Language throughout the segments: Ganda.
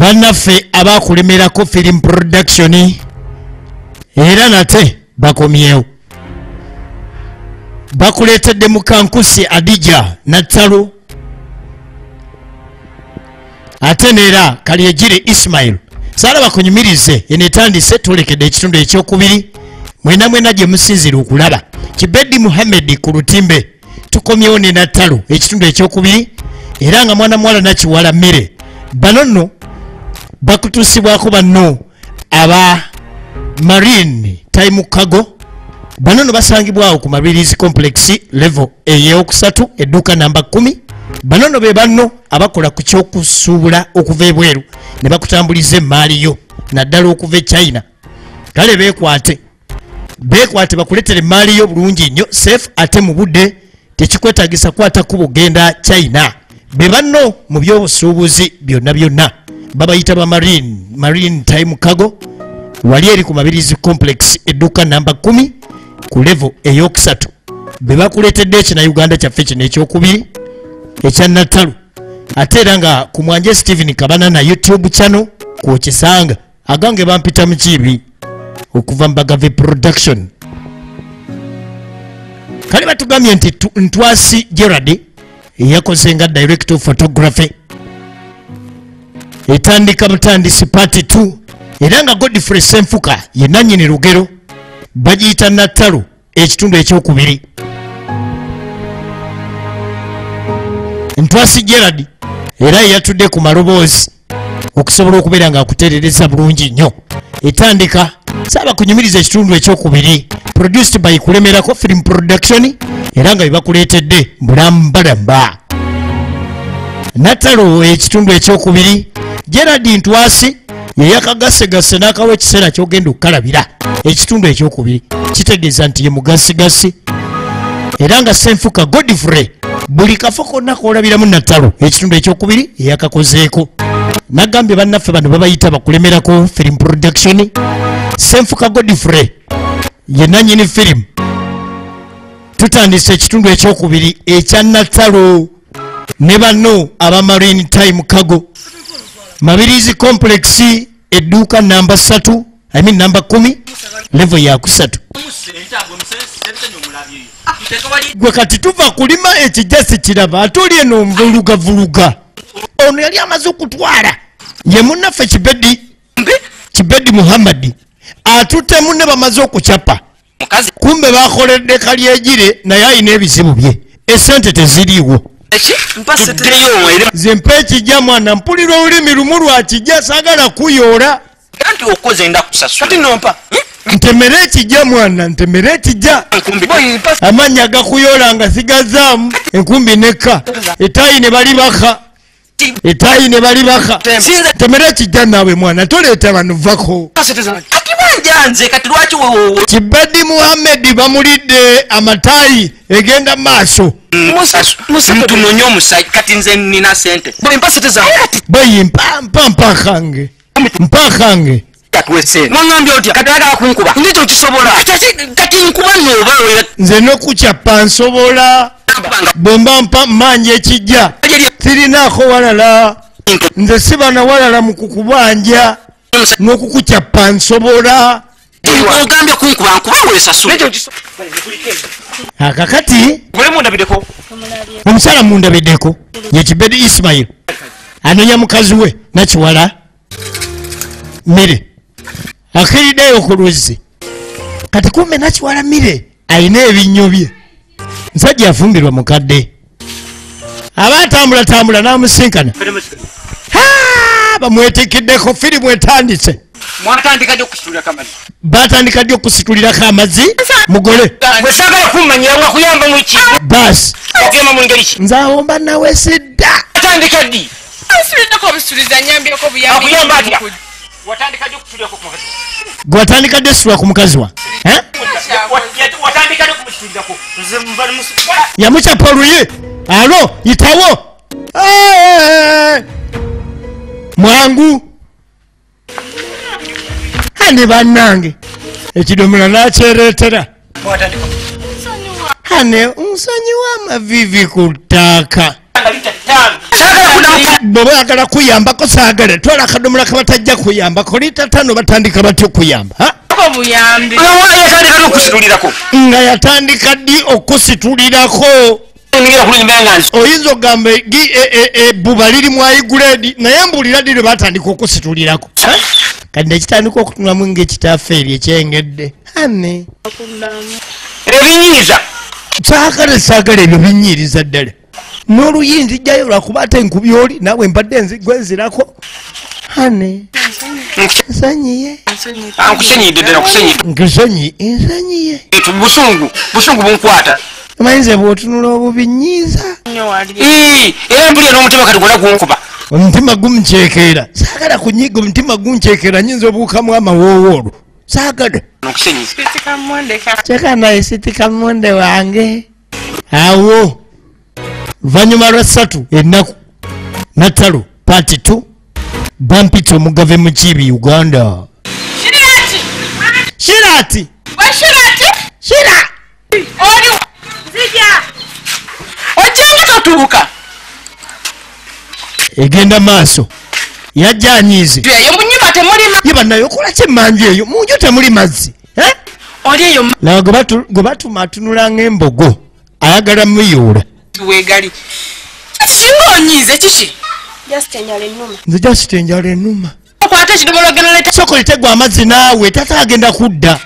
bannaffe abakulemerako film production era nate bakomyewo bakuleetedde mukankusi Adija Nattalo ate neera Kalyegire Ismail saala bakunyumirize enetandise tulekedde ekitundu ekyokubiri mwena gye musinzira okulaba Kibedi Muhammad ku lutimbe tukomyewo ne Nattalo ekitundu ekyokubiri era nga mwana mwala nakiwala mmere bano nno bakutuusibwako banno aba Marine Time Cargo bano nno basangibwawo ku Mabirizi Complex level eyokusatu edduuka namba 10 bano nno be banno abakola ku kyokusuubula okuva ebweru ne bakutambuliza emmaali yo naddala okuva e China kale beekwate bakuleetere emmaali yo bulungi nnyo safe ate mu budde tekikwetagisa kwata kubo genda China be banno mu byobusuubuzi byonna babayita ba Marine Time Cargo wali eri ku Mabirizi Complex edduuka namba 10 ku level eyokusatu be bakuleetedde ekina Uganda kyaffe kino ekyokubiri ekya Nattalo ate era nga ku Mwanje Steven Kabana na YouTube channel kwokisanga agange bampita mu kibi okuva Mbagave Production kale batugambye nti Ntwasi Gerard yakoze nga director of photography etandika butandisi part 2 era nga Godfrey Senfuka ye nannyini lugero bagiyita Nattalo ekitundu ekyokubiri Ntwasi Gerard era yatudde ku maloboozi okusobola okubeera nga akuteerereza bulungi nnyo etandika saaba kunyumiriza ekitundu ekyokubiri produced by Kulemerako Film Production era nga bebakuleetedde mbulambalamba Nattalo ekitundu ekyokubiri Gerard Ntwasi yeyakagasegase n'akawa ekiseera kyogenda okukalabira ekitundu ekyokubiri kitegeeza nti ye mugasigasi era nga Senfuka Godfrey buli kafo konna koolabiramu Nattalo ekitundu ekyokubiri eyakakozeeko nagambye bannaffe bano babayita Bakulemerako Film Production Senfuka Godfrey ye nannyini film tutandise ekitundu ekyokubiri ekya Nattalo ne banno aba Marine Time Cargo Mabirizi Complex edduuka namba 3 namba 10 level ya kusatu gwe kati tuva kulima ekijasi kiraba atoli eno mvuluga ono yali amaze okutwala ye munnaffe Kibedi Muhammad atute munne bamaze okucapa kumbe bakoledde Kalyegire naye ayina ebizibu bye esente teziriiwo zempe ekijja mwana mpulira olulimi lumu lwakijja saagala kuyoola ntemere ekijja mwana ntemere ekijja amannya agakuyoola nga sigazaamu enkumbi nekka etaayi ne bali baka temere ekijja naawe mwana toleeta bano vako Kibedi Muhammad bamulidde amataayi egenda maaso tunonye omusajja kati nze nina sente mpakange mwangambye otya kati agala kunkuba ndito kisobola kati nkuba noba nze nokucapa nsobola bwemba mpa manja ekijja sirinaako walala nze sibana walala mu kukubanja n'okukucapa nsobola ogambye kunkuba nkuba weesasula akakati omukyala mundabiddeko ye Kibedi Ismail anonya mukazi we nakiwala Mire akiriddeyo ku luzzi kati kumbe nakiwala Mire ayina ebinnyo bye nsajja afumbirwa mukadde aba atambula n'amusinkana bamwetekeddeko firimu etandise batandika ddi okusitulirako amazzi mugole basi nze awo mba nawesedda gwe watandika ddi ositulira ku mukazi wa yamucapa oluye alo yitawo mwangu ane bannange ekidomola nakyereetera ane nsonyiwa amavivi ku ttaaka bw'oba oyagala kuyambako saagala twala akadomola kabatajja kuyambako lita 5 batandika batya okuyamba nga yatandika ddi okusitulirako oyinza ogamba ebbuba liri mu iguredi naye mbuulira ddi lwe batandika okusitulirako kati nekitandika okutunamu ngaekitaafe eri ekyengedde ane ebinyiiza saagala ebyo binyiriza ddala n'oluyinza jjayo lwakuba ate enkubi oli naawe mbadde gwenzirako ane nsanyiye nkusenyidde ddala nsanyiye busungu bunkwata amayinza bw'otunula obubinyiiza era mpulira n'omutima kati gwona gunkuba omutima gumuceekeera saagala kunyiga omutima gunceekeera nyinza obuukamu amawoowo olwo saagala kyeka naye sitikamonde wange awo luvannyuma lwa 3 ennaku Nattalo part 2 bampita omugave mu Kibi Uganda Shirati Shira ojjanga egenda maaso yajjanyize yeba nayo okola kyemmanju eyo munju temuli mazzi lawa gwe batuma atunula ng'embogo ayagala muyuula singa onyiize kiki nze just enjala ennuma sokolete gwe amazzi naawe tata agenda kudda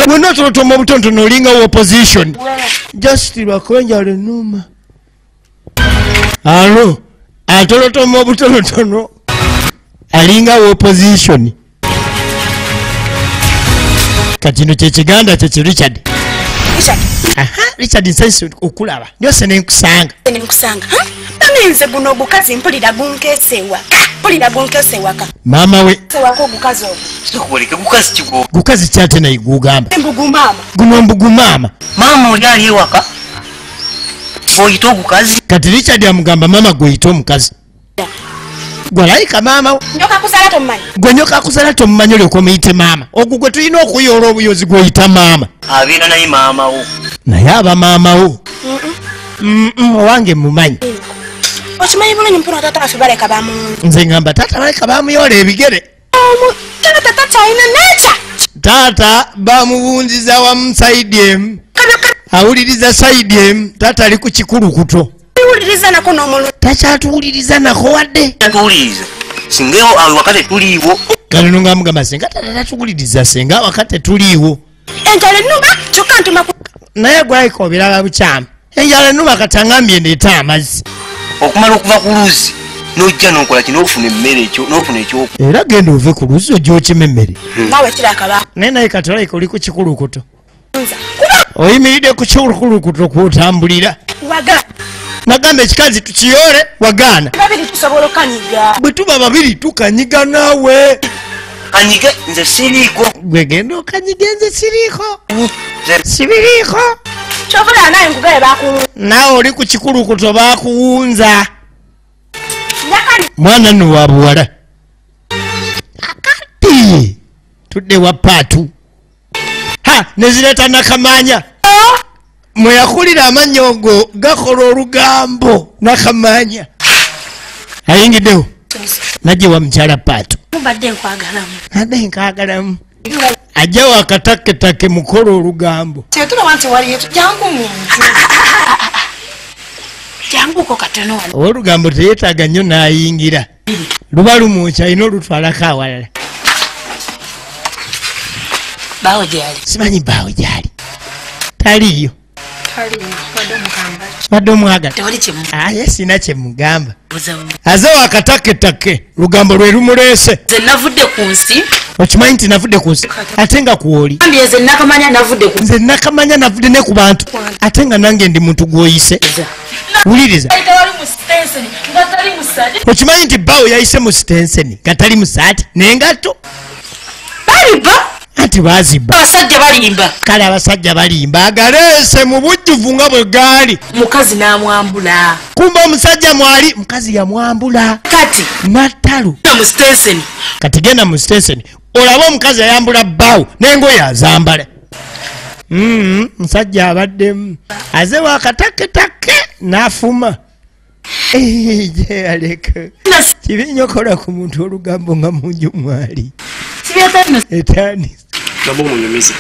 wena otolotoma obutonotono olinga wa opposition just lwakuba enjala ennuma alo atolotoma obutonotono alinga wa opposition kati no kyekiganda kyeki Richard Richard nsensi okulaba byose nenkusanga nze guno ogukazi mpulira gunkesewaka maama we gukazi kyate naye gugamba guno mbugu maama oli ali ewaka bw'oyita ogukazi kati Richard amugamba maama gweyita omukazi gwalayika maama gwe nyoka akusala tomumanyi olyoka omuyite maama ogwo gwe tulina okuyoola obuyozi gw'oyita maama abeera naye maamawo naye aba maamawo owange mumanyi okimanyi bulungi mpuna taata waffe baleka nze ngamba taata baleka bamuyoola ebigere taata kyalina neca taata bamuwunziza wamu saidi emu awuliriza saidi emu taata ali ku kikulukuto takyatuwuliriza nako wadde singa awakate tuliiwo kale nga mugamba senga taata tatuwuliriza senga awakate tuliiwo enjala ennuma kyokka ntuma naye gwayika obiraba bukyamu enjala ennuma katangambye ndeeta amazzi okumala okuva ku luuzi n'ojja n'okola kino ofuna emmere ekyo n'ofuna ekyoku era genda ove ku luuzi ojja okima emmere nawe kirakaba naye kati olayika oli ku kikulukuto oyimiridde ku kikulukuto kwotambulira nagamba ekikazi tukiyoole wagaana bwe tuba babiri tukanyiga naawe kanyige nze siriiko gwe genda okanyiga nze siriiko sibiriiko kyovula naye nkugaye naawe oli ku kikulukuto bakuwunza mwana nno wa buwala akati tudde wa paatu nezireeta nakamanya mwe yakulira amannya ogo gakola olugambo nakamanya ayingiddewo najje wa mukyala paatu nadde nkwagalamu ajja wakataketake mukola olugambo olugambo teyeetaaga nnyo n'ayingira luba lumukya alina olutwalako awalala simanyi baawe gyali taliyo badde omwagala aye sina kyemugamba aze wakataketake lugambo lwe lumuleese okimanyi nti navudde ku nsi ate nga kuwoli nze nakamanya navudde ne ku bantu ate nga nange ndi muntu gwoyise wuliriza okimanyi nti bawo yayise mu sitenseni nga tali musaati nengatto anti baziba kale abasajja balimba agaleese mu bujjuvu nga bwe gaali mukazi n'amwambula kumba omusajja mwali mukazi yamwambula kati Nattalo kati genda mu sitenseni olaba omukazi ayambula bbaawo n'engoye azambala musajja abaddemu aze wakataketake n'afuma Je aleka kibinyokola ku muntu olugambo nga munju mwali etani Damo munyumize.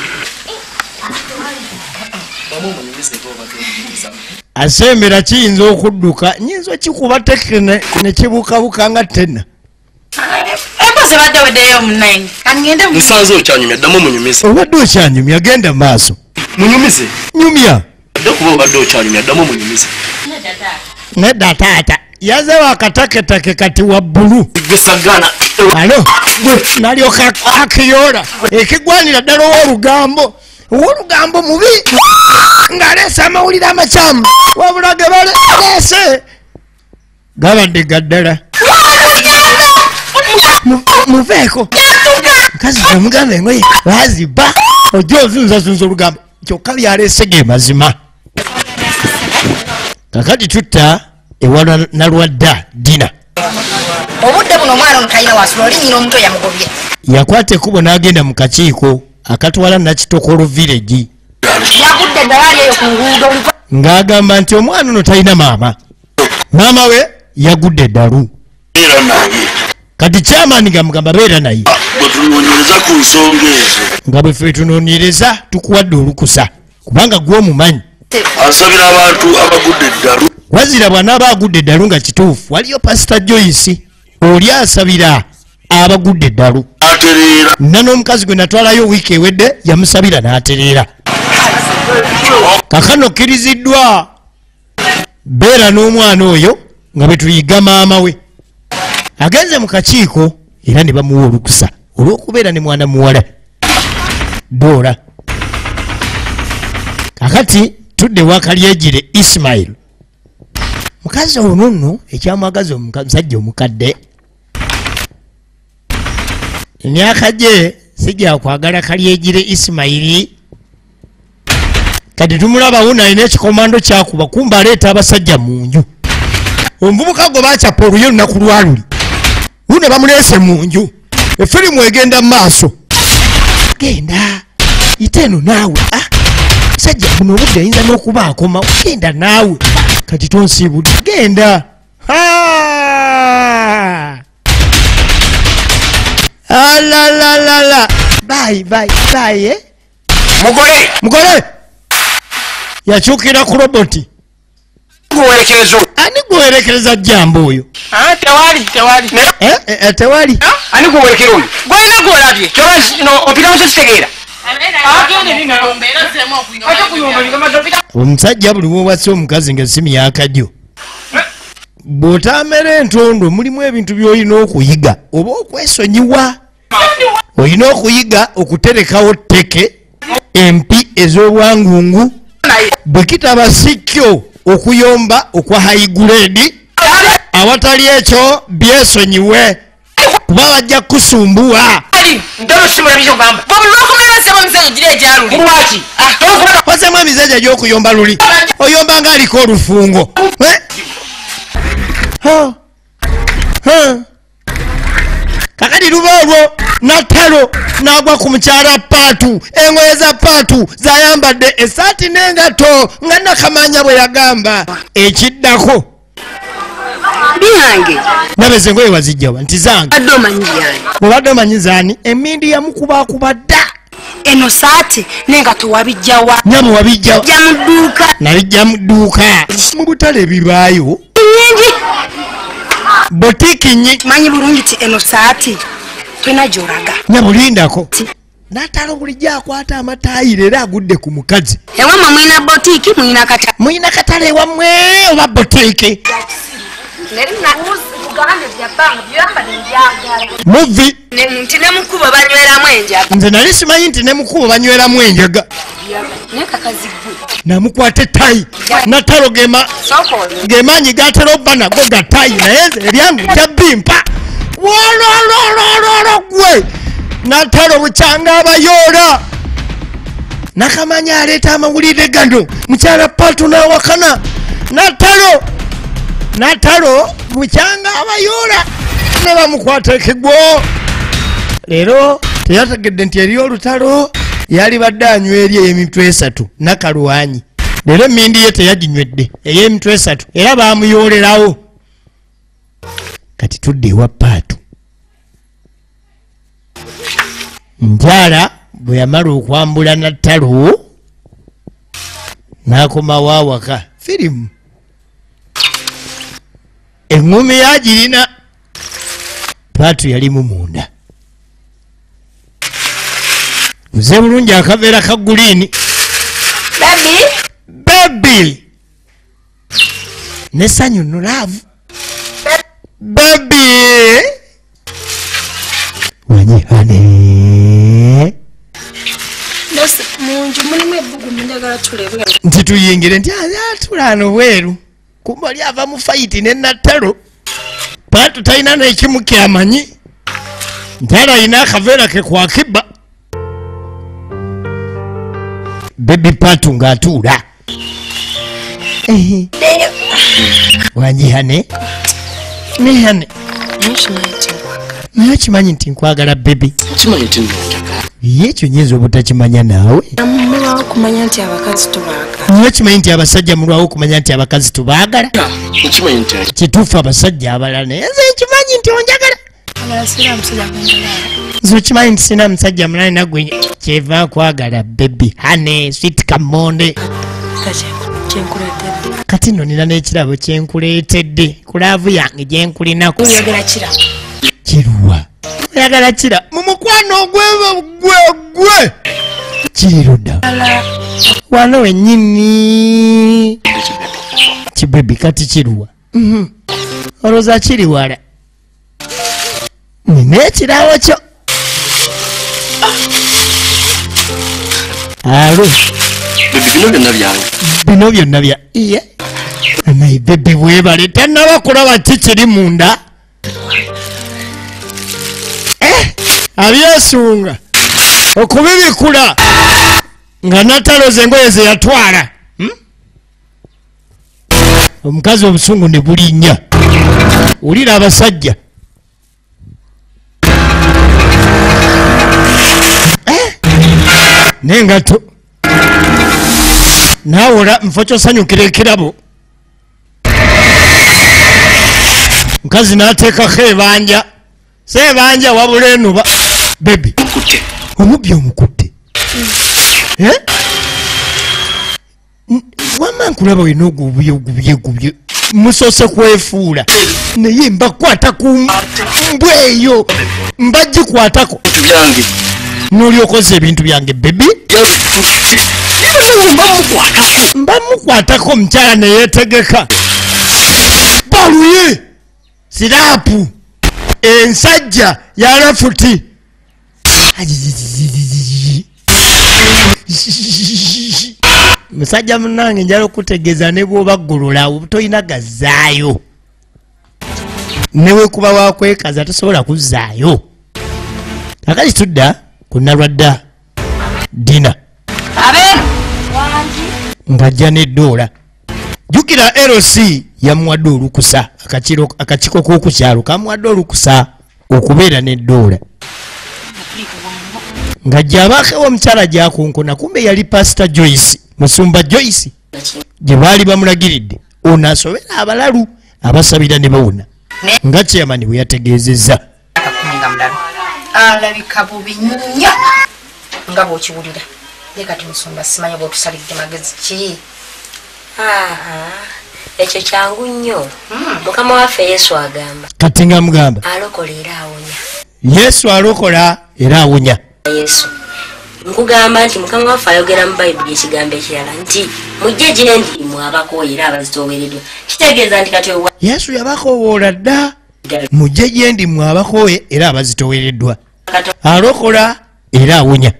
asembera kiyinza okudduka nyinza kikuba tekene ne kibukabuka nga tena Nsanze okyanyumya damo munyumize. obadde okyanyumya genda maaso Munyumize. nyumya Kuba obadde okyanyumya damo munyumize. nedda taata yazeewo akataketake kati wa bbulu Gesagana. alo nalyoka akiyoola ekigwanira ddala ow'olugambo mubi ng'aleese amawulire amakyamu wabula ge baleese gabadde gaddala muveeko mukazi omugamba engoye baziba ojja ozunzazunza olugambo kyokka byaleese ge mazima kakati tutta ewala nalwadda dina obudde buno omwana ono talina wasula oli nyina omuto yamugobye yakwata ekkubo n'agenda mu kakiiko akatwala nakitokolo village yagudde eddalaali eyo ku nguudo ng'agamba nti omwana ono talina maama we yagudde eddalu Era naye. kati kyamaani gamugamba beera naye Bwe tunoonyereza ku nsonga ezo. nga bwe ffe tunoonyereza tukuwadde olukusa kubanga gw'omumanyi Asabira abantu abagudde eddalu. wazira bw'anaaba agudde eddalu nga kituufu waliyo pasita Joyce oli asabira abagudde eddalu Atereera. nna n'omukazi gwe natwalayo wiiki ewedde yamusabira n'atereera kakano okkiriziddwa beera n'omwana oyo nga bwe tuyiga maama we agenze mu kakiiko era ne bamuwa olukusa olw'okubeera ne mwana muwala Dora kakati tudde wakalyegire Ismail mukazi ono nno ekyamwagaza omusajja omukadde emyaka gye sijja kwagala kalyegire Ismaili kati tumulabawo nalina ekikomando kyakuba kumba aleeta abasajja mu nju omuvubuka gwe baacapa oluyo lunaku lwaluli lune bamuleese mu nju efirimu egenda mu maaso genda ite eno naawe sajja buno obudde ayinza n'okuba akoma genda naawe kati tonsiibudde genda alalalala bayi mugole yakyukira ku roboti ani gwewerekereza jambo oyo tewali ani kuwerekera oyo gwena gwolabye opita musokitegeera omusajja buli wowasa omukazi nga simu yakajjo bw'otamera entondo mulimu ebintu by'olina okuyiga oba okwesonyiwa olina okuyiga okuterekawo tteke empi ez'obwangungu bwe kitaba sikyo okuyomba okwa haiguledi awatali ekyo byesonyiwe kuba bajja kusumbuwa wasemu emizeja egy'okuyomba luli oyomba nga aliko olufungo kakati luba olwo Nattalo n'agwa ku mukyala Paatu engoye za Paatu zayambadde esaati n'engato nga Nakamanya bwe yagamba ekiddako byange nabeze engoye wazijjawa nti zange adde omanyi byange bw'obadde omanyi zaani emindi yamukubakuba dda eno saati n'engato wabijjawa nyabo wabijjawa jja mu dduuka nabijja mu dduuka mu butale bibaayo nyingi botiki nyi manyi bulungi ti eno saati tolina gy'olaga nyabulindako Nattalo bulijjo akwata amatayiro era agudde ku mukazi ewamwe mulina botiiki mulina katale ewammwe oba botiiki muvi nti ne mukubo banyweramu enjaga nze nali simanyi nti ne mukubo banyweramu enjaga namukwata ettayi Nattalo gemaanyi gatera obba nago gattayi naye nze eryange jabbimpa wolololololo gwe Nattalo bukyanga abayoola Nakamanya aleeta amawulire gano mukyala Paatu n'awakana Nattalo bukyanga abayoola ne bamukwata ekigwo leero teyategedde nti eri olutalo yali badde anywa eri emitwe esatu nakalwanyi leero emmindi ye teyaginywedde ey'emitwe 3 era baamuyoolerawo kati tudde ewa Paatu. Njaala bwe yamala okwambula Nattalo n'akomawo awaka firimu eŋŋumi yagirina. Paatu yalimu munda muze bulungi akaveera ka guliini bebi nessanyu nulaavu bebi wanyihane munju mulimu ebbugumu njagala tulebe nti tuyingire nti atulaano bweru kumba oli ava mu fayiti ne Nattalo. Paatu talina n'ekimu kyamanyi nti alina akaveera ke kwakibba. Bebi Paatu ng'atuula wanyihane nehane naye okimanyi nti nkwagala bebi. Ye ekyo nyinza obutakimanya naawe. mulwawo kumanya nti abakazi tubaagala. Naye okimanyi nti abasajja mulwawo okumanya nti abakazi tubaagala. Kituufu abasajja abalala naye nze nkimanyi nti onjagala. Nze okimanyi nti sina musajja mulala nagwe kyeva kwagala bebi hane sweet kamonde. Kati nno nina n'ekirabo kyenkuleetedde kulaavu yange gyenkulinako. Kiruwa oyagala kira mu mukwano gwe kiruda wano wennyini kibebi kati kiruwa olowooza kiri wala nina ekirawo kyo alo bino byonna bya iye naye bebi bwebale tannaba kulaba kikiri munda abyesunga okubibikula nga Nattalo ze engoye ze yatwala. Omukazi obusungu ne bulinnya wulira abasajja n'engato naawola nfo kyosanyukira ekirabo. Mukazi n'ateekako ebanja sebanja wabula enuba bebi omubbi omukutte wama nkulaba wena ogubye musose kwefuula naye mbakwata ku mbweyo mbagikwatako noli okoze ebintu byange bebi mbamukwatako mukyala neyetegeka baluye siraapu ensajja yalafuti musajja munange njala okutegeeza ne bw'oba ggolola toyina gazzaayo newe kuba wakwekaza tosobola kuzzaayo. Akali tudda ku Nalwadda dina ng'ajja n'eddoola. Jjukira LC yamuwadde olukusa akakiko k'okukyalo kamuwadde olukusa okubeera n'eddoola ng'ajja abaakewo omukyala gyakunkuna kumbe yali Pastor Joyce Musumba Joyce gye baali bamulagiridde ono asobera abalalu abasabira ne bawona nga chairman bwe yategeezezza. Alabika bubi nnyo nga bw'okiwulira ye kati Musumba simanyi bw'otusalidde magezi ki. Ekyo kyangu nnyo. Mukama waffe Yesu agamba kati nga mugamba alokola era awonya. Yesu alokola era awonya. Yesu nkugamba nti Mukama waffe ayogera mu Bayibuli ekigambo ekirala nti mujje gye ndi mwabakooye era abazitoowereddwa. Kitegeeza nti kati Yesu yabakowoola dda mujje gye ndi mwabakooye era abazitoowereddwa. Alokola era awonya.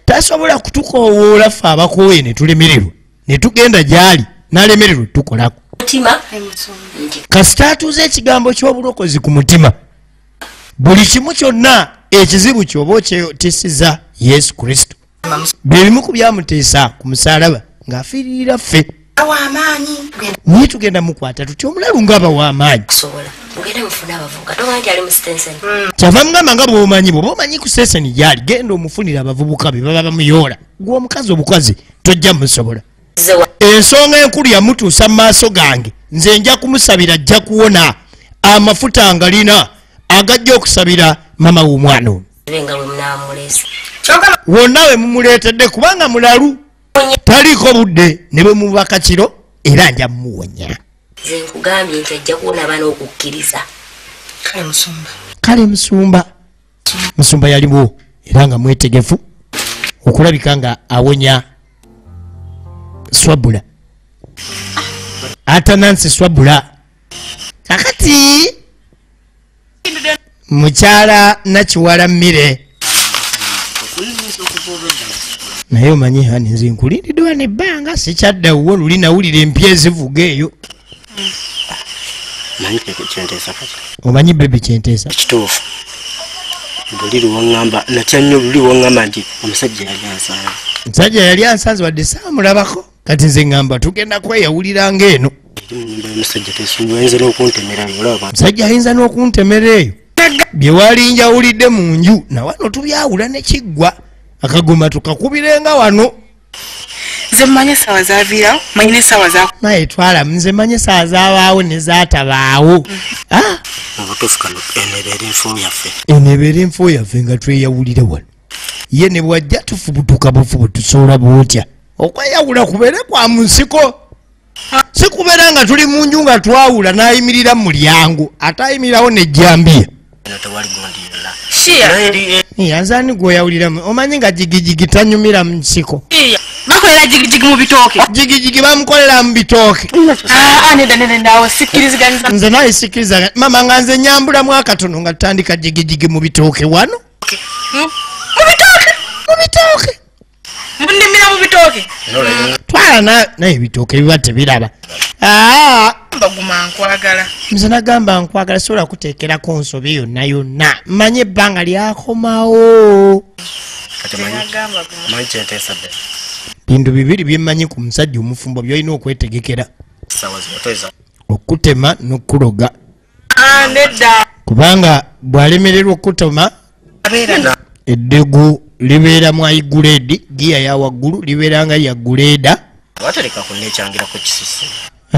Tasobola kutukoowoola ffe abakooye ne tulemererwa ne tugenda gy'ali n'alemererwa tukolako. Kasita atuuza ekigambo ky'obulokozi ku mutima buli kimu kyonna ekizibu ky'oba okyetisiza Yesu Kristo bye bimu ku byamuteesa ku musaalaba ng'afiirira ffe. Naye tugenda mukwata tutya omulalu ng'aba w'amaanyi. Kyava mugamba nga bw'omanyi bw'oba omanyi ku seseni gy'ali genda omufunira abavubuka be baba bamuyoola. Gwe omukazi obukazi tojja musobola. ensonga enkulu yamutuusa mu maaso gange nze nja kumusabira ajja kuwona amafuta ngalina agajja okusabira mama w'omwana ono wonna we mumuleetedde kubanga mulalu taliiko budde ne bwe mubaka kiro era nja mumuwonya nze nkugambye nti ajja kuwona bana okukkiriza kale musumba yaliwo era nga mwetegefu okulabika nga awonya swabula Atanansi swabula kakati mukyala nakiwala mmire naye omanyi hani nze nkulindidde wano ebbanga sikyadda wuwo luli nawulira empya ezivuga eyo omanyi bebi kyenteesa kituufu luli waŋŋamba natya nnyo luli waŋŋamba nti omusajja yali ansanze wadde saamulabako kati nze ŋŋamba tugenda kweyawulira ng'eno musajja ayinza n'okuntemera eyo bye wali njawulidde mu nju nawano tubyawula ne kiggwa akagoma tukakubirenga wano nze manye sawa zaviirawo manyi ne sawa za naye twala nze manye sawa zabaawo ne zaatabaawo enebeera enfo yaffe nga tweyawulire wano ye ne bwajja tufubutuka bufubu tusobola bwotya okweyawula kubeere kwa mu nsiko si kubeera nga tuli mu nju nga twawula n'ayimirira mu mulyango ate ayimirirawo nejjambiya yanzaani gweyawuliramu omanyi nga jigijigi tanyumira mu nsiko bakolera jigijigi mu bitooke jigijigi bamukolera mu bitooke neddawo sikkiriziganyisa nze naye sikkirizaganya mama nga nze nyambulamu akatono nga tutandika jigijigi mu bitooke wano mu bitooke ndimira mu bitooke twala naye ebitooke biba tebiraba baguma nkwagala nze nagamba nkwagala sobola kuteekerako nsobi yonna yonna manye ebbanga lyakomawo bintu bibiri byemmanyi ku musajja omufumbo byolina okwetegekera okutema n'okuloga kubanga bw'alemererwa okutema eddegu libeera mu aiguledi giya ya waggulu libeera nga ya guleeda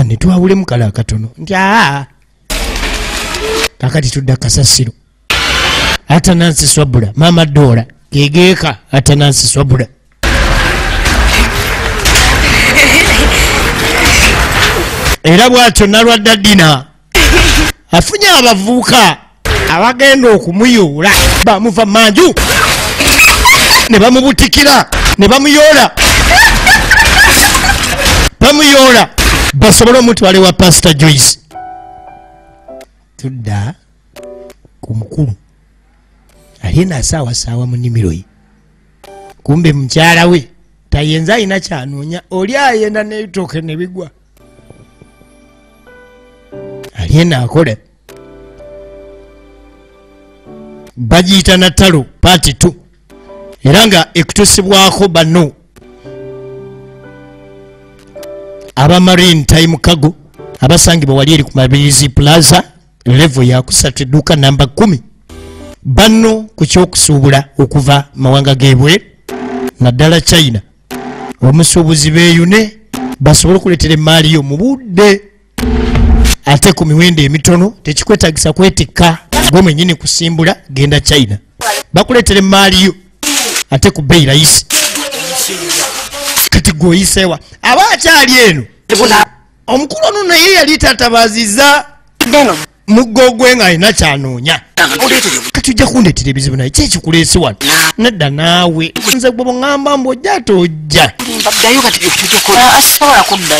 netwawulemu kale akatono nti kakati tudda kasasiro Atanansi swabula mama Dora gegeeka Atanansi swabula era bwatyo nalwadda dina afunye abavubuka abagenda okumuyoola bamuva manju ne bamubutikira ne bamuyoola basobole omutwale wa Pastor Joyce tudda ku mukulu aliena asaawasaawa mu nnimiro ye kumbe mukyala we tayenza alina kyanoonya oli ayenda n'ebitooke ne bigwa aliena akola bagiyita Nattalo Part 2 era nga ekutusibwako banno aba Marine Time Cargo abasangibwa wali eri ku Mabirizi Plaza level ya kusatu edduuka namba 10 banno ku kyokusuubula okuva mawanga g'ebweru naddala China omusuubuzi beeyune basobole okuleetera emaali yo mu budde ate ku miwendo emitono tekikwetagisa kwetikka gwe mwennyini kusimbula genda China bakuleetera emaali yo ate ku bbeeyi layisi kati gweoyiseewa aba akyali eno omukulu ono naye yali tatabaziza mugogwe nga alina kyanoonya kati ojja kundeetera ebizibu naye kyekikuleese wano nedda naawe nze gwe bweŋŋamba mbu ojja tojja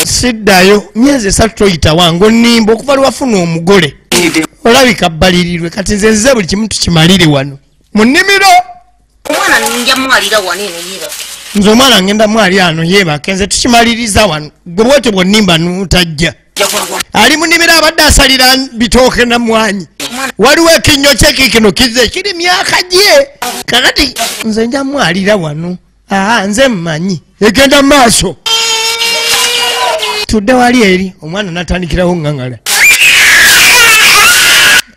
siddayo myezi 3 toyita wange onnimba okuva lwafuna omugole olabika bbalirirwe kati nze nzize buli kimu tukimalire wano mu nnimiro nze omwana ngenda mwali ano yeebake nze tukimaliriza wano gwe bwetyo bwonnimba nutajja ali munimiro abadde asalira bitooke na mwanyi waliwo ekinnyo kyekikino kize kiri myaka gye kakati nze nja mwalira wano nze mmanyi egenda maaso tudde wali eri omwana natandikirawo ŋŋaŋala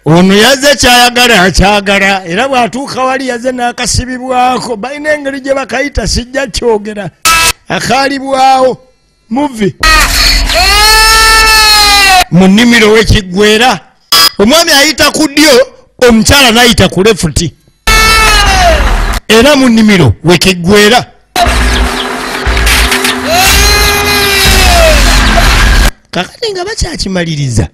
ono yazze kyayagala akyagala era bw'atuuka wali yazze n'akasibibwako balina engeri gye bakayita sijja kyogera akaalibwawo muvi mu nnimiro w'ekiggwera omwami ayita ku ddyo omukyala n'ayita ku lefuti era mu nnimiro w'ekiggwera kakati nga bakyakimaliriza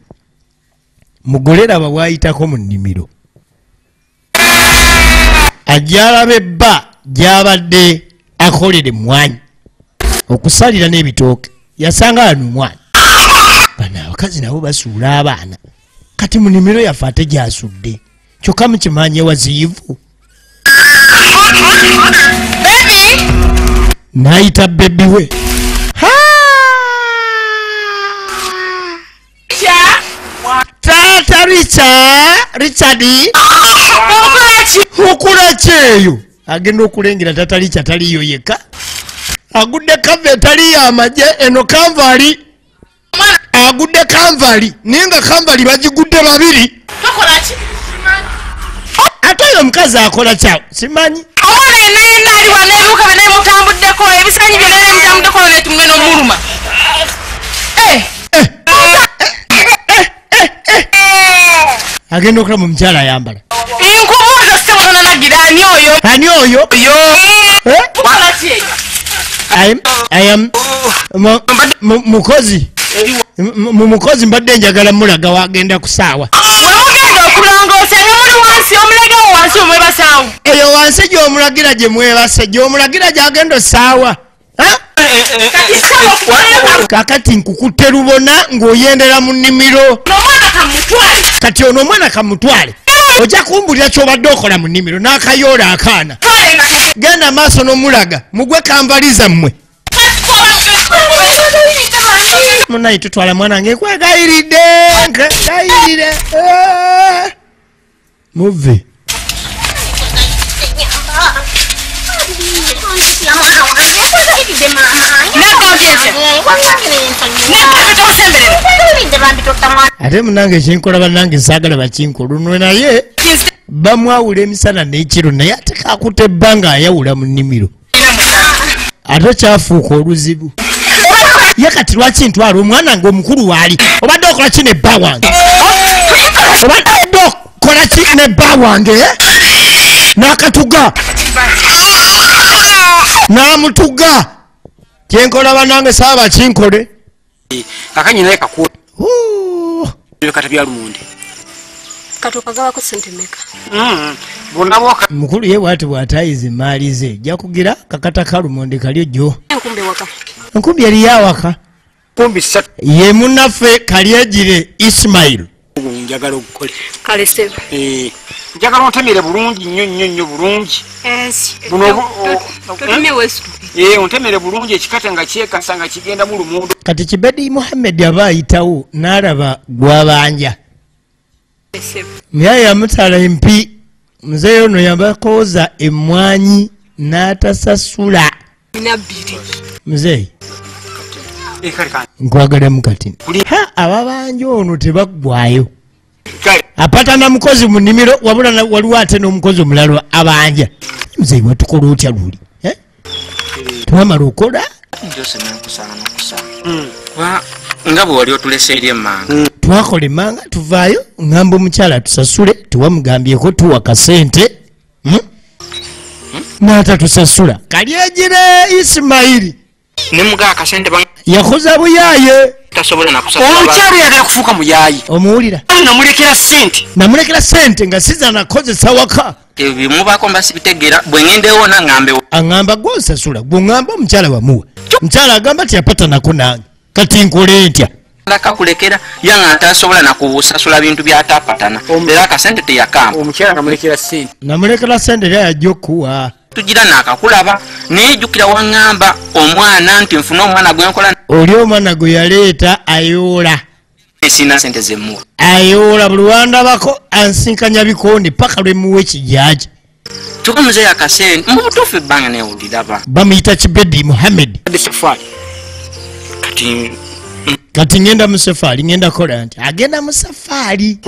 mugole laba bw'ayitako mu nnimiro ajja alaba ebba gy'abadde akolera emmwanyi okusalira n'ebitooke yasanga wano omwana bano abakazi nabo basuula abaana kati mu nnimiro yaffe ate gyasudde kyokka mukimanye waziyivu n'ayita bebi we taata richard okula kyeyo agenda okulengera tata richa taliyo yekka agudde kava etali yamagye eno kanvali agudde kanvali naye nga kanvali bagigudde babiri ate oyo omukazi akola kyawo simanyi omwana yenayena ali waneebuuka benemutambuddeko ebisanyi byenemutambuddeko netumwe nomuluma agenda okulaba omukyala ayambala nkubuuza sitewonanagira ani oyo mukozi mbadde njagala mulaga wagenda ku saawa wemugenda okulongoosa nemuli wansi omulagawo wansi omwebasaawo eyo wansi gyomulagira gye mwebase gyomulagira gyagenda osaawa kakati nkukutte lubona ng'oyendera mu nnimiro kati ono omwana kamutwale ojja kumbulira kyobadde okola mu nnimiro n'akayoola akaana genda maaso n'omulaga mugwe kanvaliza mmwe munayi tutwala mwana nge nkwegayiridde nkegayirire muve ate munange ekyenkola bannange saagala bakinkolunwe naye bamwawula emisana n'ekiro naye ate kakuta ebbanga ayawula mu nnimiro ate kyafuuka oluzibu ye kati lwaki ntwala omwana ng'omukulu waali obadde okola ki nebba wange obadde okola ki nebba wange n'akatuga n'amutuga kyenkola bannange saaba kinkole kakanyinaye kakuwa kata bya lumonde katokagabako sente meka bonabwoka mukulu ye bwati bwatayiza emaali ze jja kugira kakata kalumonde kalyo jjo enkumbi waka enkumbi yali yawaka kumbi satu ye munaffe kalyegire ismail njagala okukole kale sebe njagala ontemere bulungi nnyo bulungi ontemere bulungi ekikata nga kyekasa nga kigenda mu lumundu kati kibedi muhammed aba ayitawo n'alaba gwabanja naye yamutala empi muzeeyi ono yabakooza emmwanyi n'atasasula muzeeyi nkwagalamu kati ababanja ono tebaggwayo apatana mukozi mu nnimiro wabula waliwo ate n'omukozi omulala abanja muzeeyi watukola otya luli twamala okola nga bwe wali otulesa eri emmanga twakola emmanga tuvaayo ngamba omukyala tusasule tewamugambyeko tuwa kasente n'atatusasula kalyegire isimairi nemugaa akasente yakoza buyaye tasobola nakusasula omukyala yagala kufuuka muyayi omuwulira namulekera sente nga siza nakozesa waka ebimubako mba sibitegeera bwe ngenda ewona ngambewo aŋŋamba gwosasula gwongamba omukyala wamuwa omukyala agamba tiyapatanako nange kati nkole ntya kakulekera yanga atasobola nakusasula bintu byatapatana era akasente teyakamba omukyala namulekera sente era yajja okuwa tugira nakakulaba nejjukira waŋŋamba omwana nti nfuna omwana gwenkola oli omwana gwe yaleeta ayoola sina sente zemuwa ayoola buli wandabako ansinkanya bikonde paka lwemuwa ekijaji tuka muzeeyi akasente mu butuufu ebbanga newuliraba bamuyita kibedi muhammed kati ngenda mu safaari ngenda kola nti agenda mu safaari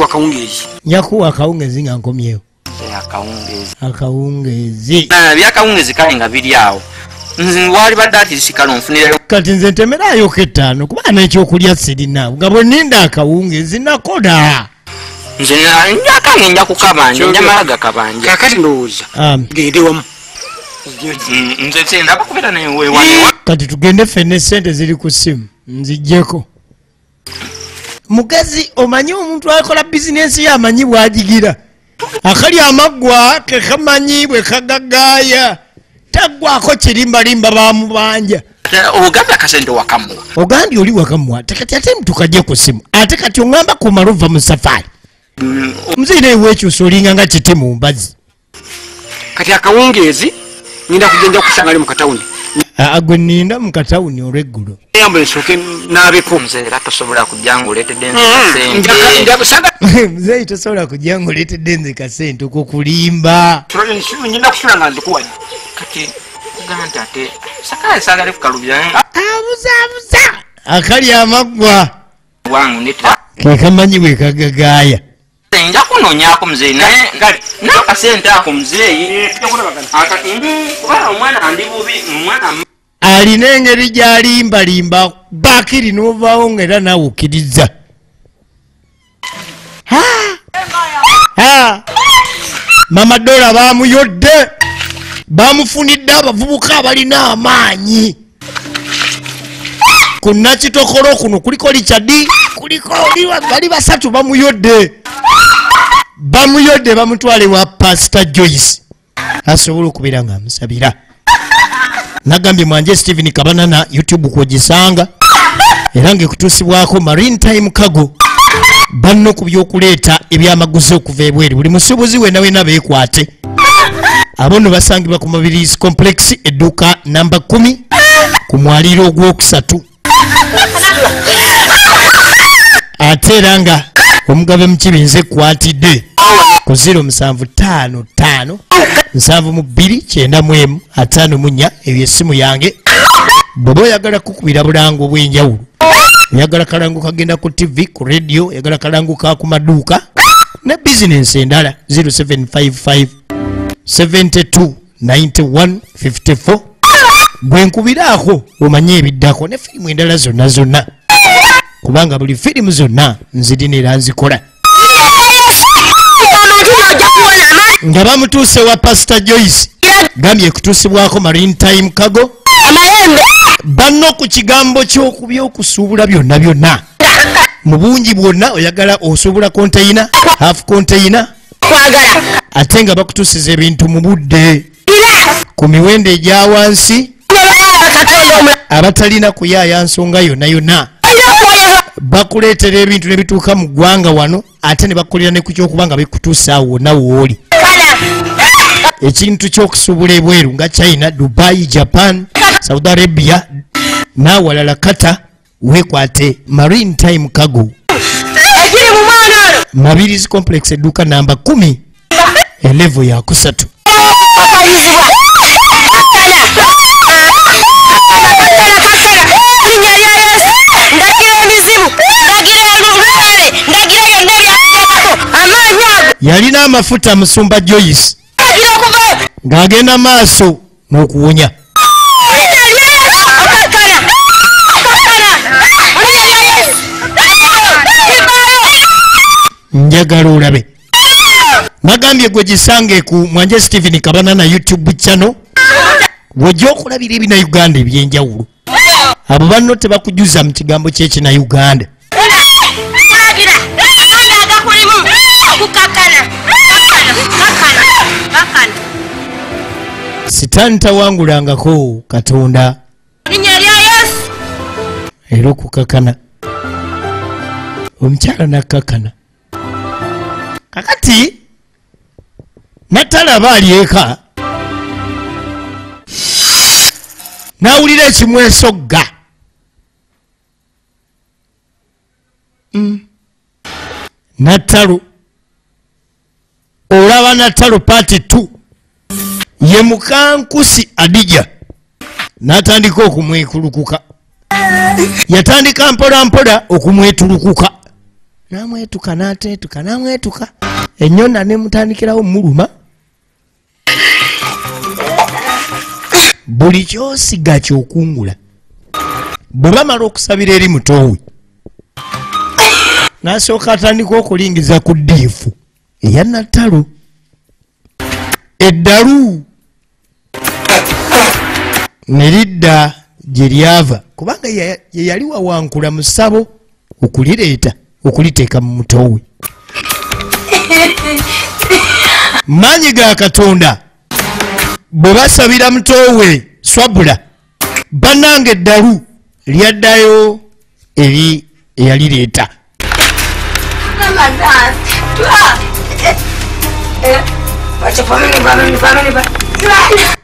nyakuwa akawungezi nga nkomyewo akawungezi byakawungezi kale nga biri awo wali badde ati sikalo nfunirayo kati nze ntemerayo k'ettaano kuba n'ekyokulya sirina nga bwe nninda akawungeezi nakola nze njaka nja kukabanja njamala gakabanja kakati ndowooza gende wamu nze senda bakubira naye weewanewa kati tugende ffenna essente ziri ku ssimu nziggyeko mugezi omanyi omuntu akola bizinensi ye amanyi bwagigira akali amaggwa kekamanyi bwe kagagaaya taggwako kirimbalimba bamubanja ogambye akasente wakamuwa ogambye oli wakamuwa tekati ate tukajje ku ssimu ate kati oŋŋamba kumala ova mu safaari muzire wekyusa olinga nga kiti mu mbazi kati akawungeezi ninda kugenja kusanga mu katawuni gwe nninda mu katawuni olweggulo ambulance oke naabeko nze era tosobola kujja ngaoleetedde muzeeyi tosobola kujja ngaoleetedde nze kasente okukulimba ngenda kusula nga nzikuwadde kati kuganda ate sakale sagale kukalubya abuzaabuza akali amaggwa wangu netera kekamanyi bwe kagagaaya nja kunoonyako muzeeyi naye n'akasente ako muzeeyi kubala omwana andi bubi omwana alina engeri gyalimbalimba bakiri n'ovaawo ngaera naawe okkiriza mama dola bamuyodde bamufunidde abavubuka abalina amaanyi ku nakitokolo kuno kuliko lichadi kuliko bali basatu bamuyodde bamutwale wa Pastor Joyce asobola okubeera nga amusabira nagambye mwanje Steven Kabanana YouTube kwogisanga era ng'ekutuusibwako Marine Time Cargo banno ku by'okuleeta ebyamaguzi okuva ebweru buli musuubuzi wena beekwate abono basangibwa ku Mabirizi Complex edduuka namba 10 ku mwaliiro ogwokusatu ate era nga omugabe mukibinze ekwatidde ku 0755 72991 eyo essimu yange bw'oba oyagala kukubira bulango obw'enjawulo oyagala kalango kagenda ku TV ku radio oyagala kalango ka ku maduuka ne bizinensi endala 0755 729154 bwe nkubiraako omanye ebiddako ne firimu endala zonna kubanga buli firimu zonna nzirina era nzikola nga bamutuuse wa Pastor Joyce gambye ekutuusibwako Marine Time Cargo banno ku kigambo ky'okuby'okusuubula byonna mu bungi bwonna oyagala osuubula konteyina half konteyina ate nga bakutuusiza ebintu mu budde ku miwendo egya wansi abatalina kuyaaya nsonga yonna bakuleetera ebintu ne bituuka mu ggwanga wano ate ne bakolera ne ku kyokuba nga bikutuusa awo wonna wooli ekintu ky'okusuubula ebweru nga China, Dubai, Japan, Saudi Arabia n'awalala kata weekwate Marine Time Cargo Mabirizi Complex edduuka namba 10 elevo ya kusatu yalina amafuta musumba Joyce ng'agenda maaso n'okuwonya njagala olabe nagambye gwe gisange ku mwanje Steven Kabanana YouTube channel wojja okulabira ebina Uganda ebyenjawulo abo banno tebakujuza mu kigambo ky'ekina Uganda sitaani tawangulangako Katonda era okukakana omukyala nakakana kakati Nattalo aba ali eka n'awulira ekimwesogga Nattalo olaba Nattalo Part 2 ye mukankusi Adija n'atandika okumwekulukuka yatandika mpola okumwetulukuka n'amwetuka n'ateetuka n'amwetuka ennyonda nemutandikirawo muluma buli kyosiga kyokungula bwe bamala okusabira eri mutowe nasooka atandika okulingiza ku ddiifu eya Nattalo eddalu ne lidda gye lyava kubanga ye yali wawankula mu ssabo okulireeta okuliteeka mu mutowe. Maanyi ga Katonda bwe basabira mutowe swabula bannange eddalu lyaddayo eri eyalireeta.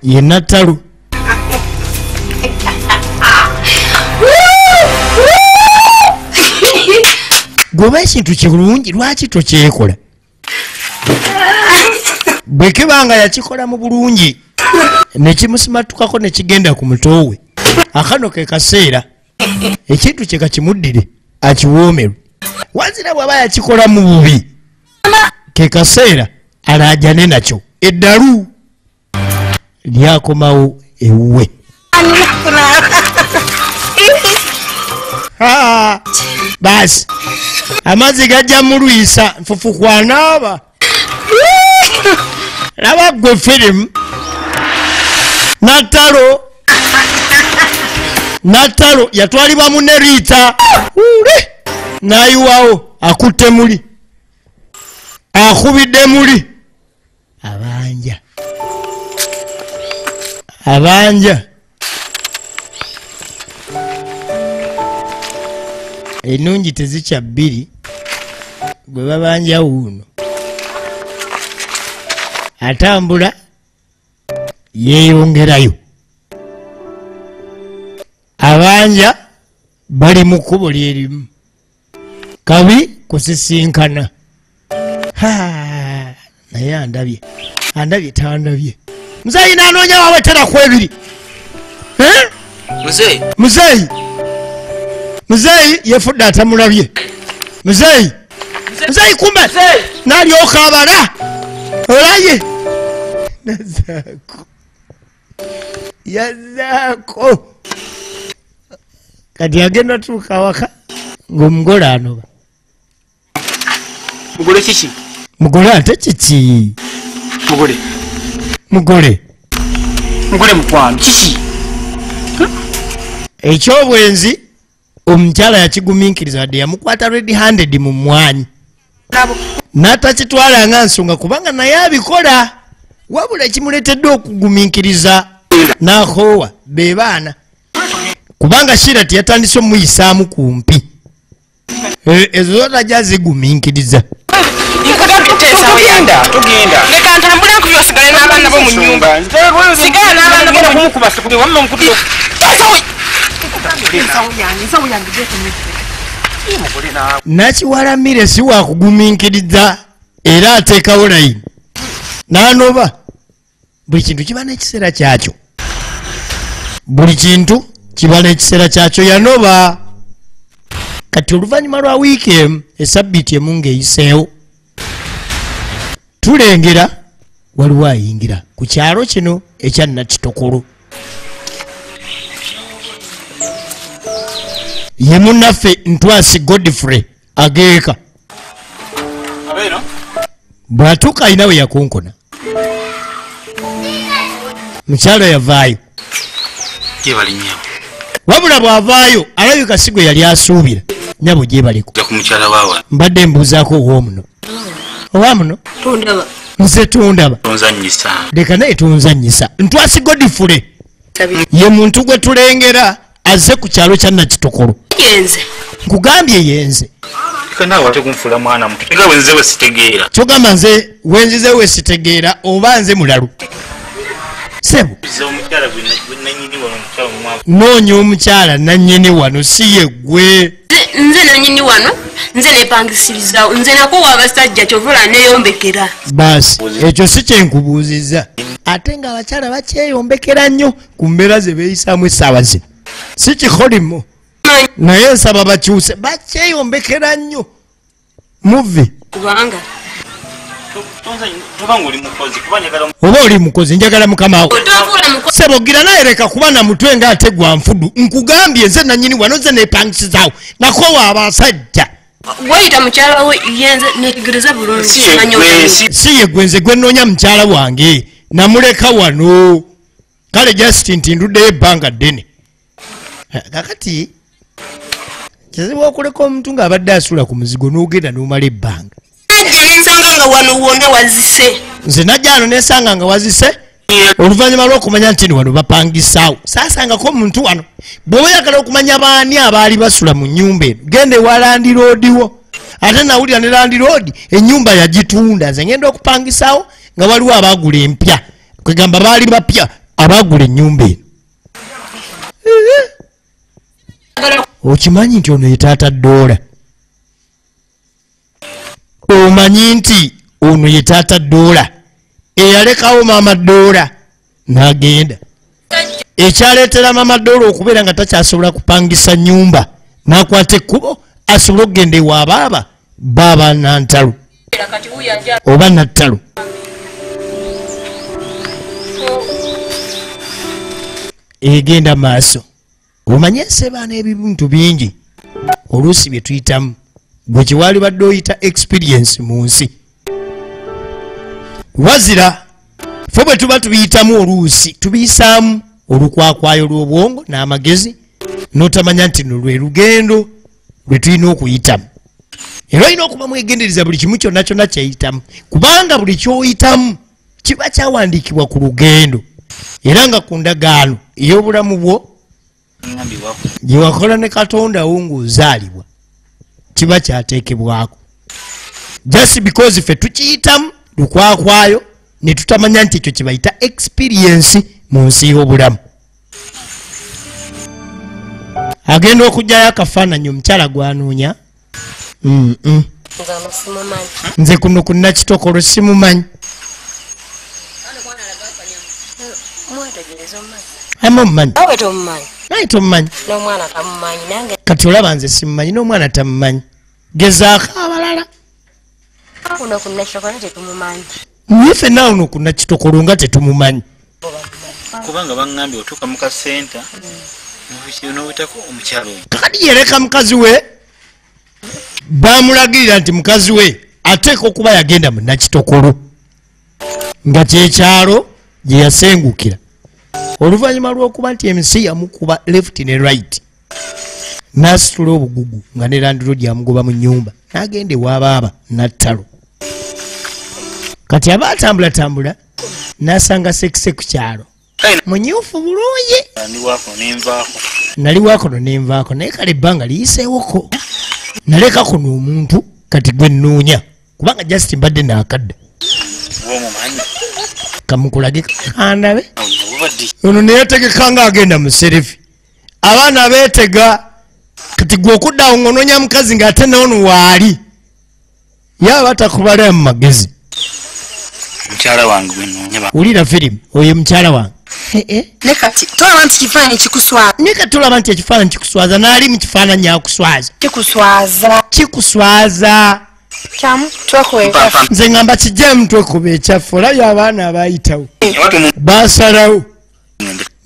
Ye Nattalo goba ekintu kirungi lwaki tokyekola bwe kibanga yakikola mu bulungi nekimusimatukako nekigenda ku mutowe akano ke kaseera ekintu kye kakimuddire akiwoomerwe wazira bwaba yakikola mu bubi ke kaseera alaajane nakyo eddalu lyakomawo ewuwe. Basi amazzi gajja mulwisa nfufu kwanaaba laba gwe firimu Nattalo yatwalibwa mu Nerita nayiwawo akutte muli akubidde muli abanja ennungi tezikya bbiri gwe babanja wuuno atambula yeeyongerayo abanja bali mu kkubo lyerimu kabi kusisinkana naye andabye tandabye muzeeyi nanoonya wawe tera kwebiri muzeeyi yefudde atamulabye muzeeyi kumbe nalyoka abala olaye yazaako kati agenda tuuka waka ng'omugole anoba. Mugole kiki? Mugole ate kiki? Mugole mukwano kiki? Ekyobwenzi omukyala yakigumiikiriza wadde yamukwata red handed mu mmwanyi n'atakitwala nga nsonga kubanga naye abikola wabula kimuleetedde okugumiikiriza n'akoowa be baana kubanga Shirati yatandise omuyisaamu kumpi ezo zonna ajja zigumiikiriza. Leka ntambule nkuyo osigale n'abaana bo mu nnyumba. Sigala n'abaana bo mu nnyumba. Nakiwalamire si wakugumiikiriza era ateekawo layini n'anoba. Buli kintu kiba n'ekiseera kyakyo. Yanoba kati oluvannyuma lwa wiiki emu esabbiiti emu ng'eyiseewo tulengera waliwo ayingira ku kyalo kino ekya Nattokolo. Ye munnaffe Ntwasi Godfrey ageeka bw'atuuka alina we yakonkona mukyalo yavaayo wabula bw'avaayo alabika si gwe yali asuubira nyabo gyebaleko mbadde mbuuzaako owaamuno nze tundaba leka naye tunzannyisa. Ntwasi Godfrey ye muntu gwe tulengera azze ku kyalo kya Nattokolo. Nkugambye yenze kyogamba nze wenzize we sitegeera oba nze mulalu sebo noonya omukyala nannyini wano si ye gwe. Nze nannyini wano nze nepangisiriza nze nakuwa abasajja kyovula neyombekera. Basi ekyo si kyenkubuuzizza ate nga abakyala bakyeyombekera nnyo ku mbeera ze beeyisaamu essaawa zino si kikolimo naye nsaba bakyuse bakyeyombekera nnyo muvi kubanga oba oli mukozi njagala mukamawo sebogira naye leka kuba na mutwe nga ate gwa nfudu nkugambye nze nanyini wano nze nepangisizaawo nakowa abasajja wayita mukyala we yenze netegereza bulungi si ye gwenze gwenoonya mukyala wange namuleka wano kale Justin nti nduddeyo ebbanga ddene kakati kizibu okuleka omuntu ng'abadde asula ku muzigo n'ogenda n'omala ebbanga nsanga nga wano wonna wazise nze najja ano nesanga nga wazise oluvannyuma lw'okumanya nti ni wano bapangisaawo saasangako omuntu wano bw'oba oyagala okumanya baani abaali basula mu nnyumba eno genda ewa landiroodiwo ate nawulira ne landiroodi ennyumba yagitunda nze ngenda okupangisaawo nga waliwo abaagula empya kwegamba baali bapya abaagula ennyumba eno okimanyi nti ono ye taata Doola omanyi nti ono ye taata Doola eyalekawo maama Doola n'agenda ekyaleetera maama Doola okubeera nga takyasobola kupangisa nnyumba n'akwata ekkubo asobole okugenda ewa baaba Nattalo oba Nattalo egenda maaso omanyi ensebaana ebintu bingi oluusi bye tuyitamu gwe kiwaali badde oyita experience mu nsi wazira ffe bwe tuba tubiyitamu oluusi tubiyisaamu olukwakwayo lw'obwongo n'amagezi n'otamanya nti no lwe lugendo lwe tulina okuyitamu era olina okuba mwegendereza buli kimu kyonna kyonna kyeyitamu kubanga buli kyoyitamu kiba kyawandiikibwa ku lugendo era nga ku ndagaano ey'obulamu bwo gye wakola ne Katonda wo ng'ozaalibwa kiba kyateekebwako just because ffe tukiyitamu lukwakwayo ne tutamanya nti ekyo kibayita experience mu nsi y'obulamu agenda okugyayo akafaananyi omukyala gwanoonya nze kuno ku Nakitokolo simumanyi amumanyi naye tomumanyi kati olaba nze simumanyi n'omwana tamumanyi gezaako abalala naye ffenna uno ku Nakitokolo nga tetumumanyi kubanga baŋŋambye otuuka mu kasenta n'obitako omukyalo oyo kakati yereka mukazi we bamulagirira nti mukazi we ateeka okuba yagenda mu Nakitokolo nga kyekyalo gye yasengukira oluvannyuma lw'okuba nti MC yamukuba left ne right n'asitula obugugu nga ne landiroodi yamugoba mu nnyumba n'agenda ewa baaba Nattalo kati aba atambulatambula n'asanga sekise ku kyalo munyufu bulungi nali waakono nenvaako naye kale ebbanga liyiseewoko naleka kuno omuntu kati gwe nnoonya kubanga just mbadde naakadda kamukulage kandabe ono neyetegeka nga agenda mu serefi abaana beetega kati gwe okuddawo ng'onoonya mukazi ng'ate noono waali yaba batakubala mu magezi mukyala wange wenoonya wulira firimu oyo mukyala wange ne kati tolaba nti kifaananyi kikuswaza ne kati tolaba nti ekifaananyi kikuswaza n'ali mu kifaananyi akuswaza kikuswaza kyamu twekweka nze ngamba kijjamu twekuba ekyaffe olabye abaana abaayitawo baasalawo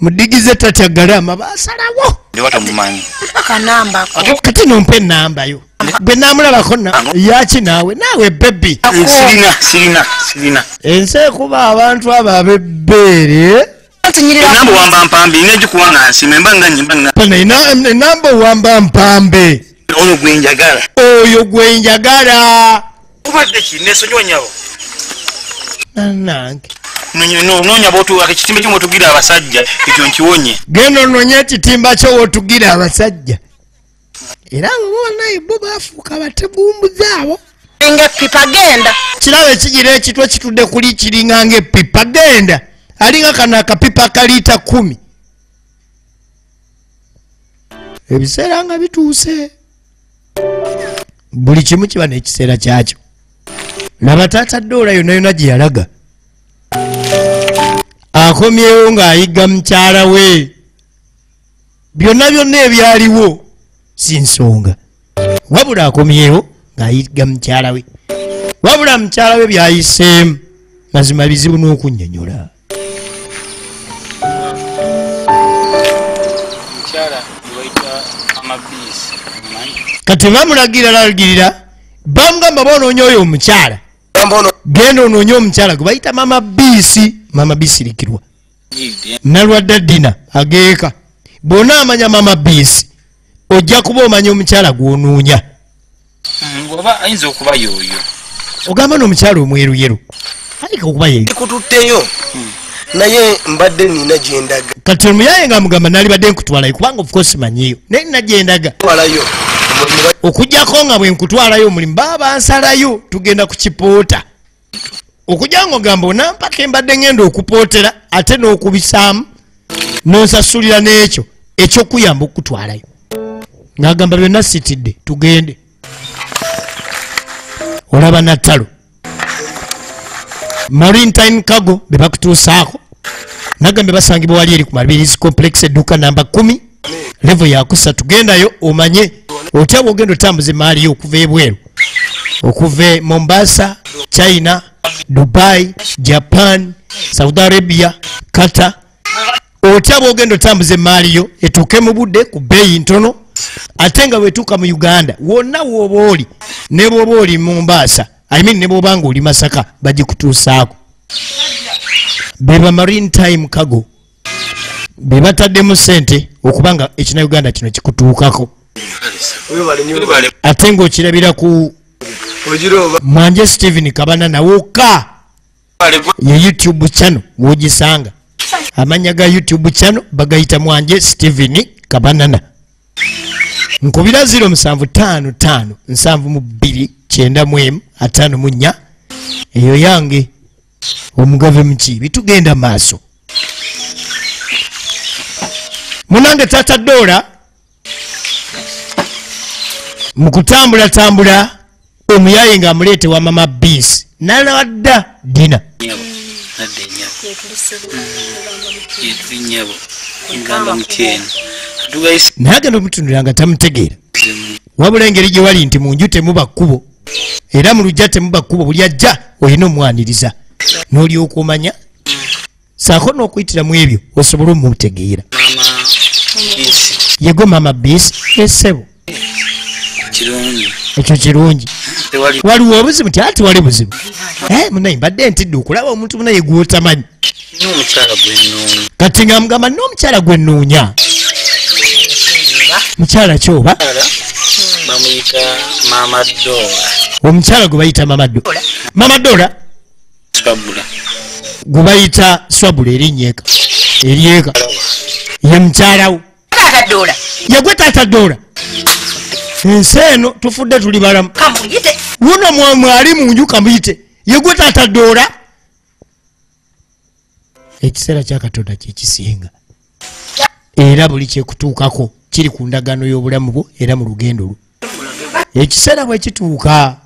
mudigize tatyagalama baasalawo kati nompa enambayo bwe namulabako yaki naawe bebi sirina ensi ekuba abantu abo ab'ebbeere enamba wamba mpambe ngejikuwanga nsimemba enamba owamba mpambe oyo gwenjagala kubadde kinesonyonyawo nange noonya bwotuwaka ekitimba kyo mwotugira abasajja ekyo nkiwonye genda ononye ekitimba kyo wotugira abasajja era ngabanaye bo bafuuka bategumbuza abo nga pipa genda kiraba ekigira ekitwe kitudde kuli kiringa ng'epipa genda alinga kano akapipa kaliita 10 ebiseera nga bituuse buli kimu kiba n'ekiseera kyakyo laba taata Doola yonna yonna gye yalaga akomyewo ng'ayiga mukyala we byonna byonna ebyaliwo si nsonga wabula akomyewo ng'ayiga mukyala we wabula mukyala we byayiseemu mazima bizibu n'okunnyonnyola. Kati bamulagira lagirira bamugamba boonoonya oyo omukyala genda onoonye omukyala gwe bayita mama biisi. Mama biisi likirwa nalwadda ddina ageeka bw'ona amanya mama biisi ojja kuba omanya omukyala gw'onoonya. Oba ayinza okuba yoyo ogamba n'omukyala omweruyeru ayika okuba yeyo kututteyo naye mbadde nina gyendaga. kati omuyaye nga mugamba nali badde nkutwalayo kubanga of course manyiyo naye nina gyendaga okujjako nga bwe nkutwalayo omulimu baba bansalayo tugenda ku kipoota okujja nga ogamba onampaka embadde ngenda okupootera ate n'okubisaamu n'onsasulira n'ekyo ekyokuyamba okutwalayo ng'agamba byonna sitidde tugende. Olaba Nattalo Maritime Cargo be bakutuusaako nagambe basangibwa wali eri ku Mabirizi Complex edduuka namba 10 level ya 3 tugendayo omanye otya bw'ogenda otambuza emaali yo okuva ebweru okuva Mombasa, China, Dubai, Japan, Saudi Arabia, Qatar. Otya bw'ogenda otambuza emaali yo etuuke mu budde ku bbeeyi ntono ate nga bwetuuka mu Uganda wonna w'oba oli ne bw'oba oli Mombasa ne bw'oba nga oli Masaka bagikutuusaako. Beba Maritime Cargo be bataddemu ssente okubanga ekina kino kikutuukako ate ng'okirabira ku Mwanje Steven Kabanana wokka ye YouTube channel w'ogisanga. Amanya ga YouTube channel bagayita Mwanje Steven Kabanana. Nkubira 0755 eyo yange omugave mukibi tugenda maaso. Munange Tata Dora mukutambula tambula omuyaye nga amuleete wa mama biisi nalwadda dina naye agenda omutunulira nga tamutegeera wabula engeri gye wali nti munju temuba kkubo era mu lujja temuba kkubo buli ajja olina omwaniriza n'olyoka omanya saako n'okuyitiramu ebyo osobole omutegeera. Yego mama biisi esebo ekyo kirungi. Waliwo obuzibu ti ati wali buzibu munaye mbadde ntidde okulaba omuntu munaye gw'otamanyi kati nga mugamba n'omukyala gwe nnoonya mukyala kyoba omukyala gwe bayita Mama Dora gwe bayita Swabula erinnyeka eryeka ye mukyalawo yegwe Tata Dora. Ensi eno tufudde tuli balamu wuno mwali mu nju kamuyite yegwe Tata Dora. Ekiseera kya Katonda kye kisinga era buli kyekutuukako kiri ku ndagaano y'obulamu bwo era mu lugendo lwo. Ekiseera bwe kituuka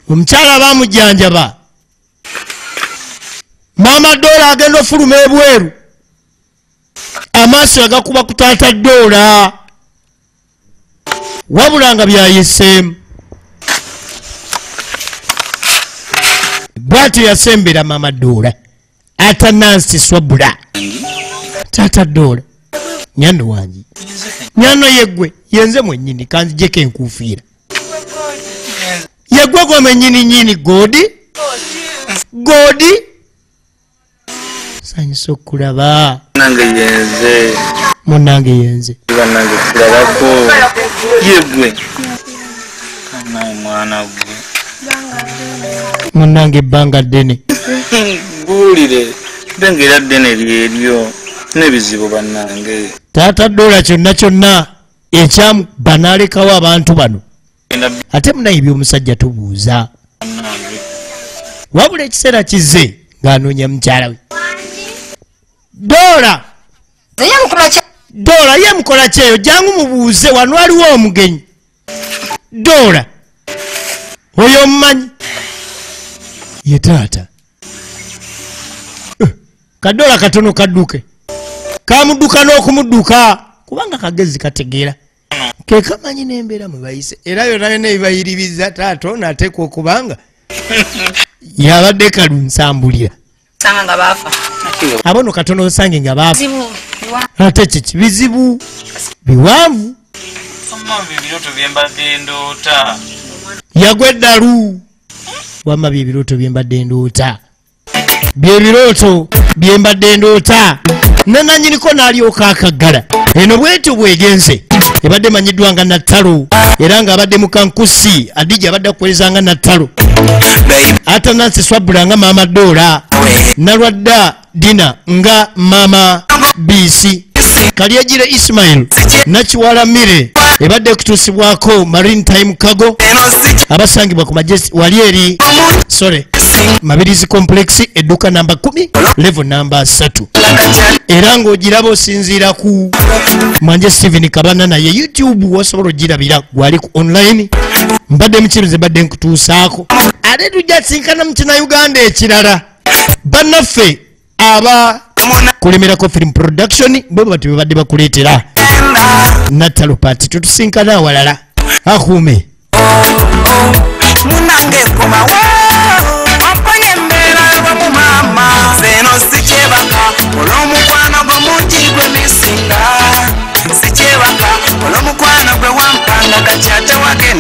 omukyala baamujjanjaba Mama Dora agenda ofuluma ebweru amaaso agakuba ku Tata Dora wabula nga byayiseemu bw'atyo yasembera Mama Dora ata Nansi Swabula. Tata Dora nyano wangi nyano yegwe yenze mwennyini kanzijeko enkuufiira yegwe gome nyini godi sanyusa okulaba munange yenze yegwe mwana gwe munange ebbanga ddene buulire dengera ddene lyeryo n'ebizibu bannange. Tata Dora kyonna ekyamu banaalekawo abantu bano ate munaye by'omusajja tubuuza wabula ekiseera kizze ng'anoonya mukyala we Dora ye mukola kyeyo jangu mubuuze wano waliwo omugenyi Dora oyo omumanyi ye taata Kadora katono kadduke kamudduka n'okumudduka kubanga kagezi kategeera ke kamanyi n'embeera mwe bayise era yonna yonna ebibayiririza taato naateekwa okubanga yabadde kalunsambulira abono katono osange nga baafa ate kiki bizibu biwanvu yagwa eddalu wamma byebirooto byembadde ndoota byebirooto byembadde ndoota nananyiniko n'alyoka akaggala eno bwetyo bwegenze ebadde manyiddwa nga Nattalo era ng'abadde mukankusi Adija abadde akuweereza nga Nattalo ate Nancy Swabula nga maama Doola Nalwadda Dina nga maama BC Kalyegire Ismail Nakiwala Mire ebadde kutuusibwako Marine Time Kago abasangibwa ku Majesty wali eri Mabirizi Complex edduka namba 10 level namba 3 era ng'ogiraba osinziira ku Mwanje Steven Kabana naye YouTube wasobola ogirabira gwali ku online mbadde mukirize mbadde nkutuusaako ate tujja sinkana mu kina Uganda ekirala bannaffe aba kulemerako film production bo bati babadde bakuleetera Nattalo party tutusinkana awalala akuume munange komawo oponye embeera y'omumama zeno sikyebaka olw'omukwano gw'omungi gw'emisinga sikyebaka olw'omukwano gwe wampanga gakyate wagenda